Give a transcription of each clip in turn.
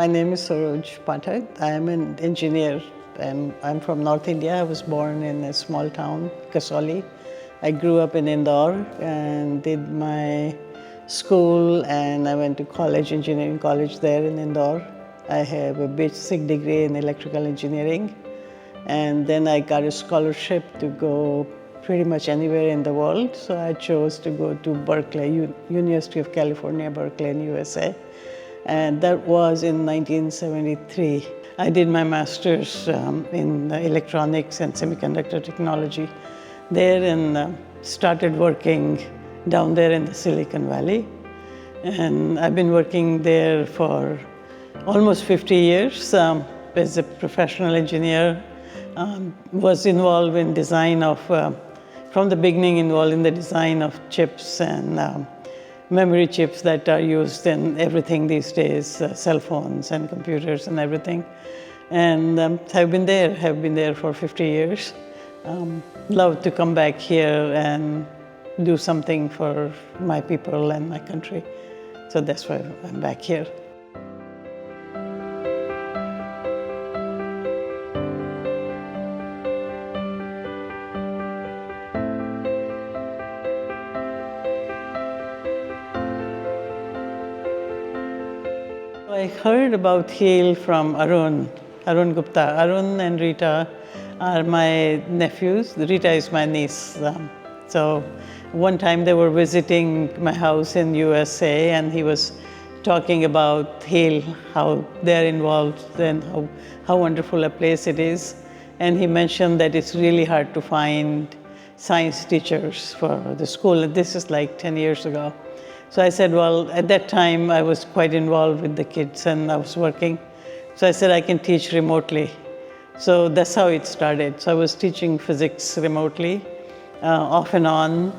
My name is Saroj Pathak. I am an engineer and I'm from North India. I was born in a small town, Kasauli. I grew up in Indore and did my school and I went to college, engineering college there in Indore. I have a basic degree in electrical engineering and then I got a scholarship to go pretty much anywhere in the world. So I chose to go to Berkeley, University of California, Berkeley in USA. And that was in 1973. I did my master's in electronics and semiconductor technology there and started working down there in the Silicon Valley. And I've been working there for almost 50 years as a professional engineer. Was involved in design of, from the beginning involved in the design of chips and memory chips that are used in everything these days, cell phones and computers and everything. And have been there for 50 years. Love to come back here and do something for my people and my country. So that's why I'm back here. I heard about HEAL from Arun Gupta. Arun and Rita are my nephews. Rita is my niece. So one time they were visiting my house in USA and he was talking about HEAL, how they're involved and how wonderful a place it is. And he mentioned that it's really hard to find science teachers for the school. And this is like 10 years ago. So I said, well, at that time I was quite involved with the kids and I was working. So I said I can teach remotely. So that's how it started. So I was teaching physics remotely, off and on.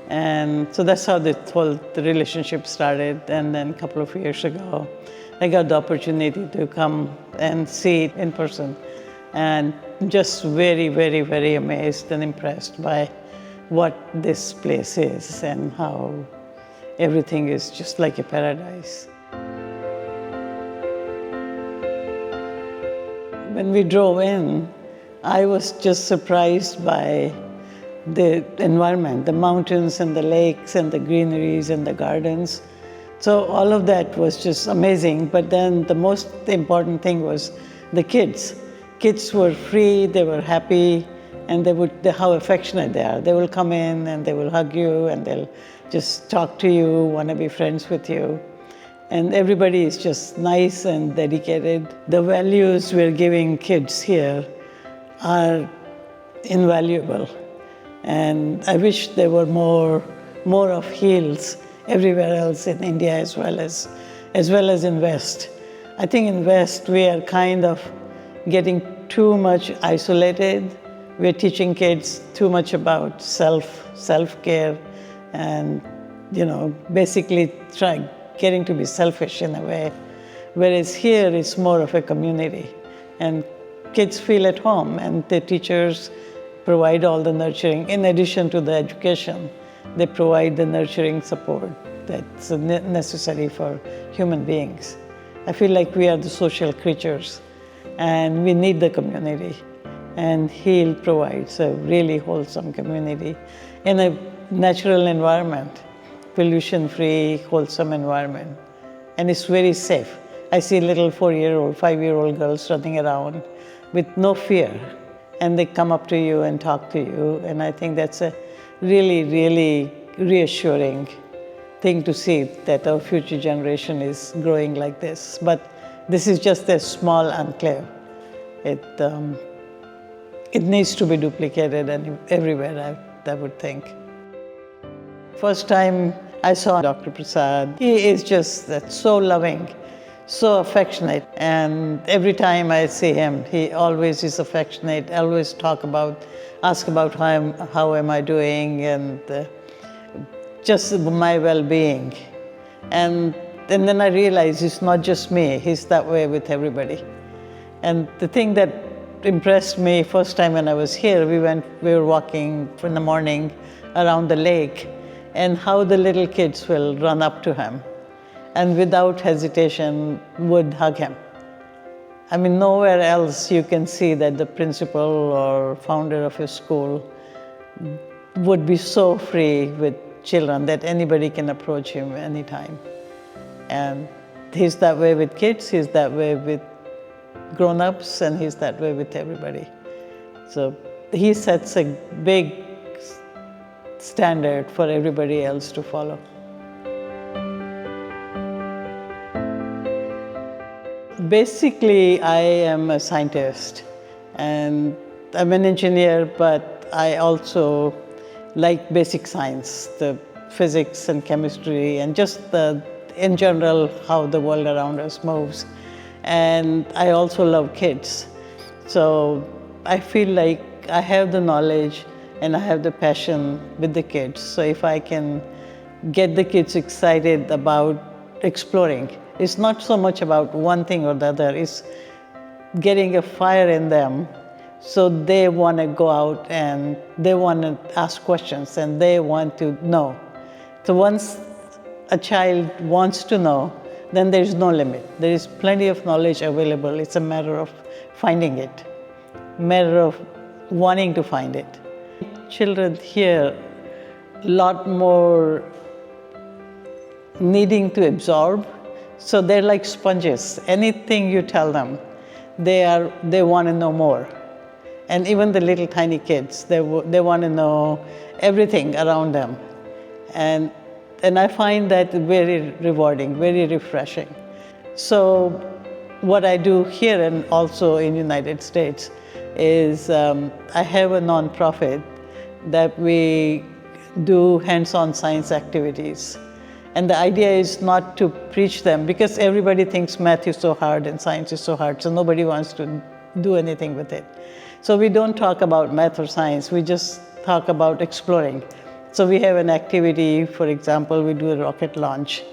And so that's how the relationship started. And then a couple of years ago, I got the opportunity to come and see it in person. And just very, very, very amazed and impressed by what this place is and how everything is just like a paradise. When we drove in, I was just surprised by the environment, the mountains and the lakes and the greeneries and the gardens. So all of that was just amazing. But then the most important thing was the kids. Kids were free, they were happy, and how affectionate they are. They will come in and they will hug you and they'll just talk to you, want to be friends with you. And everybody is just nice and dedicated. The values we're giving kids here are invaluable. And I wish there were more of HEALs everywhere else in India as well as in West. I think in West we are kind of getting too much isolated. We're teaching kids too much about self-care and, basically getting to be selfish in a way. Whereas here it's more of a community and kids feel at home and the teachers provide all the nurturing. In addition to the education, they provide the nurturing support that's necessary for human beings. I feel like we are the social creatures and we need the community. And HEAL provides a really wholesome community in a natural environment, pollution-free, wholesome environment. And it's very safe. I see little 4-year-old, 5-year-old girls running around with no fear. And they come up to you and talk to you. And I think that's a really, really reassuring thing to see that our future generation is growing like this. But this is just a small enclave. It needs to be duplicated and everywhere, I would think. First time I saw Dr. Prasad, he is just so loving, so affectionate. And every time I see him, he always is affectionate, always ask about how am I doing and just my well-being. And then I realized it's not just me, he's that way with everybody. And the thing that impressed me first time when I was here, we were walking in the morning around the lake and how the little kids will run up to him and without hesitation would hug him. I mean, nowhere else you can see that the principal or founder of a school would be so free with children that anybody can approach him anytime. And he's that way with kids, he's that way with grown-ups, and he's that way with everybody. So he sets a big standard for everybody else to follow. Basically, I am a scientist, and I'm an engineer, but I also like basic science, the physics and chemistry, and just in general, how the world around us moves. And I also love kids. So I feel like I have the knowledge and I have the passion with the kids. So if I can get the kids excited about exploring, it's not so much about one thing or the other, it's getting a fire in them so they want to go out and they want to ask questions and they want to know. So once a child wants to know, then there's no limit. There is plenty of knowledge available. It's a matter of finding it, matter of wanting to find it. Children here a lot more needing to absorb, so they're like sponges. Anything you tell them, they want to know more. And even the little tiny kids, they want to know everything around them. And I find that very rewarding, very refreshing. So what I do here and also in the United States is I have a nonprofit that we do hands-on science activities. And the idea is not to preach them, because everybody thinks math is so hard and science is so hard, so nobody wants to do anything with it. So we don't talk about math or science, we just talk about exploring. So we have an activity, for example, we do a rocket launch.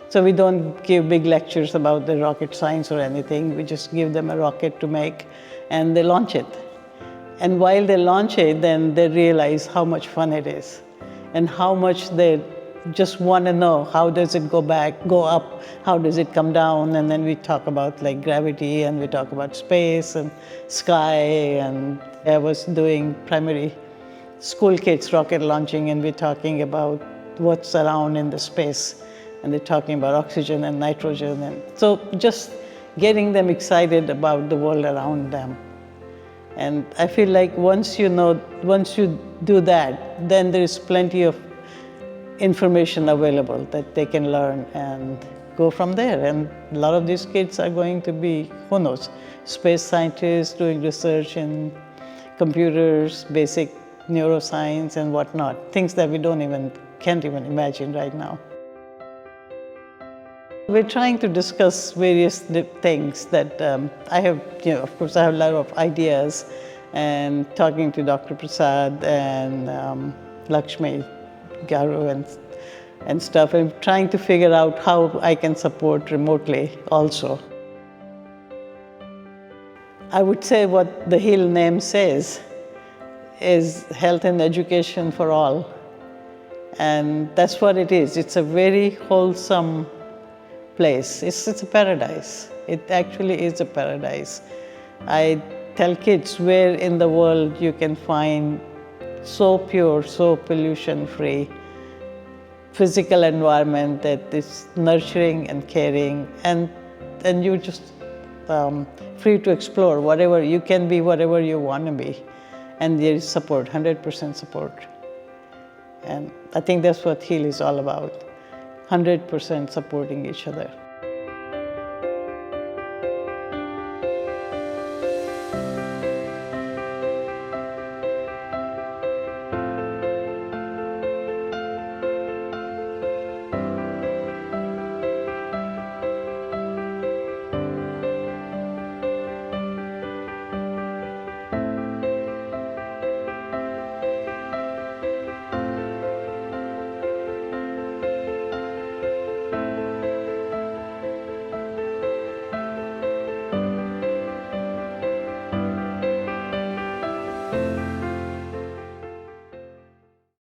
So we don't give big lectures about the rocket science or anything, we just give them a rocket to make and they launch it. And while they launch it, then they realize how much fun it is and how much they just want to know, how does it go up, how does it come down, and then we talk about like gravity and we talk about space and sky. And I was doing primary school kids rocket launching, and we're talking about what's around in the space, and they're talking about oxygen and nitrogen, and so just getting them excited about the world around them. And I feel like once you do that, then there is plenty of information available that they can learn and go from there. And a lot of these kids are going to be, who knows, space scientists doing research in computers, basic neuroscience and whatnot, things that we can't even imagine right now. We're trying to discuss various things that I have, of course I have a lot of ideas, and talking to Dr. Prasad and Lakshmi Garu and stuff, and trying to figure out how I can support remotely also. I would say what the Hill name says is health and education for all. And that's what it is. It's a very wholesome place. It's a paradise. It actually is a paradise. I tell kids where in the world you can find so pure, so pollution-free physical environment that is nurturing and caring, and you're just free to explore whatever you can be, whatever you want to be. And there is support, 100% support. And I think that's what Heal is all about, 100% supporting each other.